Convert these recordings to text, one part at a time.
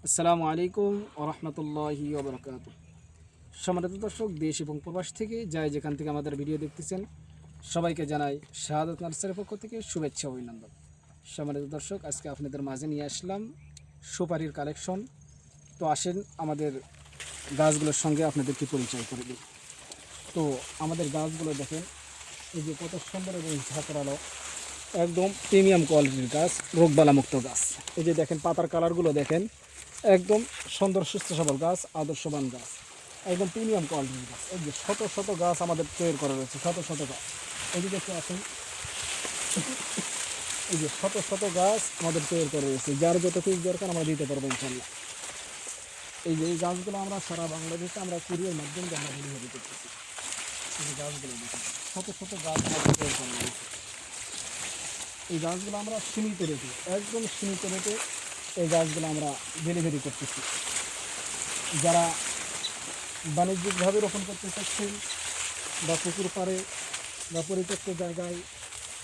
আসসালামু আলাইকুম ওরহমতুল্লাহি ওবরাকাতুহ। সম্মানিত দর্শক, দেশ এবং প্রবাস থেকে যাই যেখান থেকে আমাদের ভিডিও দেখতেছেন, সবাইকে জানাই শাহাদাত নার্সারির পক্ষ থেকে শুভেচ্ছা ও অভিনন্দন। সম্মানিত দর্শক, আজকে আপনাদের মাঝে নিয়ে আসলাম সুপারির কালেকশন। তো আসেন আমাদের গাছগুলোর সঙ্গে আপনাদেরকে পরিচয় করে দিই। তো আমাদের গাছগুলো দেখেন, এই যে কত সুন্দর এবং ঝাঁকড়ালো, একদম প্রিমিয়াম কোয়ালিটির গাছ, রোগবালামুক্ত গাছ। এই যে দেখেন পাতার কালারগুলো দেখেন, একদম সুন্দর সুস্থ সবল গাছ, আদর্শবান গাছ, একদম প্রিমিয়াম কোয়ালিটির গাছ। এই যে শত শত গাছ আমাদের তৈরি করা রয়েছে, শত শত গাছ। এই যে দেখতে আসেন, এই যে শত শত গাছ আমাদের তৈরি করা রয়েছে, যার যত পিস দরকার আমরা দিতে পারবো ইনশাল্লাহ। এই যে এই গাছগুলো আমরা সারা বাংলাদেশে আমরা কুরিয়ার মাধ্যমে আমরা ডেলিভারি করতেছি। এই যে গাছগুলো দেখুন, শত শত গাছ আমাদের তৈরি করা রয়েছে। এই গাছগুলো আমরা সীমিত রেটে, একদম সীমিত রেটে এই গাছগুলো আমরা ডেলিভারি করতেছি। যারা বাণিজ্যিকভাবে রোপণ করতে চাচ্ছেন বা পুকুর পাড়ে বা পরিত্যক্ত জায়গায়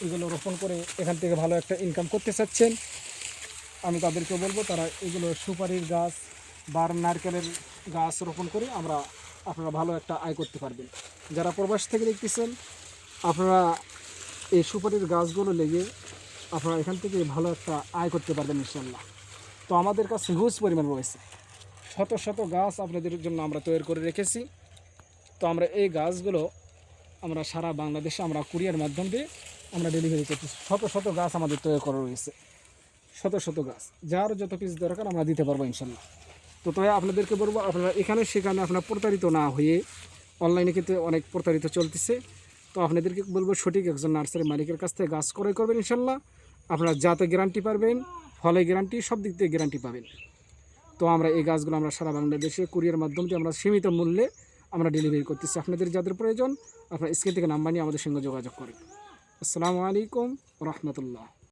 এগুলো রোপণ করে এখান থেকে ভালো একটা ইনকাম করতে চাচ্ছেন, আমি তাদেরকে বলবো তারা এগুলো সুপারির গাছ বা নারকেলের গাছ রোপণ করে আপনারা ভালো একটা আয় করতে পারবেন। যারা প্রবাস থেকে দেখতেছেন, আপনারা এই সুপারির গাছগুলো লেগে আপনারা এখান থেকে ভালো একটা আয় করতে পারবেন ইনশাল্লাহ। তো আমাদের কাছে হিউজ পরিমাণ রয়েছে, শত শত গাছ আপনাদের জন্য আমরা তৈরি করে রেখেছি। তো আমরা এই গাছগুলো আমরা সারা বাংলাদেশে আমরা কুরিয়ার মাধ্যম দিয়ে আমরা ডেলিভারি করতেছি। শত শত গাছ আমাদের তৈরি করা রয়েছে, শত শত গাছ, যার যত পিস দরকার আমরা দিতে পারবো ইনশাল্লাহ। তো তাই আপনাদেরকে বলবো, আপনারা এখানে সেখানে আপনারা প্রতারিত না হয়ে, অনলাইনে কিন্তু অনেক প্রতারিত চলতেছে। তো আপনাদেরকে বলবো সঠিক একজন নার্সারি মালিকের কাছ থেকে গাছ ক্রয় করবেন ইনশাল্লাহ। আপনারা যাতে গ্যারান্টি পারবেন, ফলে গ্যারান্টি, সব দিক থেকে গ্যারান্টি পাবেন। তো আমরা এই গাছগুলো আমরা সারা বাংলাদেশে কুরিয়ার মাধ্যম দিয়ে আমরা সীমিত মূল্যে আমরা ডেলিভারি করতেছি। আপনাদের যাদের প্রয়োজন আপনারা স্ক্রিন থেকে নাম্বার নিয়ে আমাদের সঙ্গে যোগাযোগ করেন। আসসালামু আলাইকুম রহমতুল্লাহ।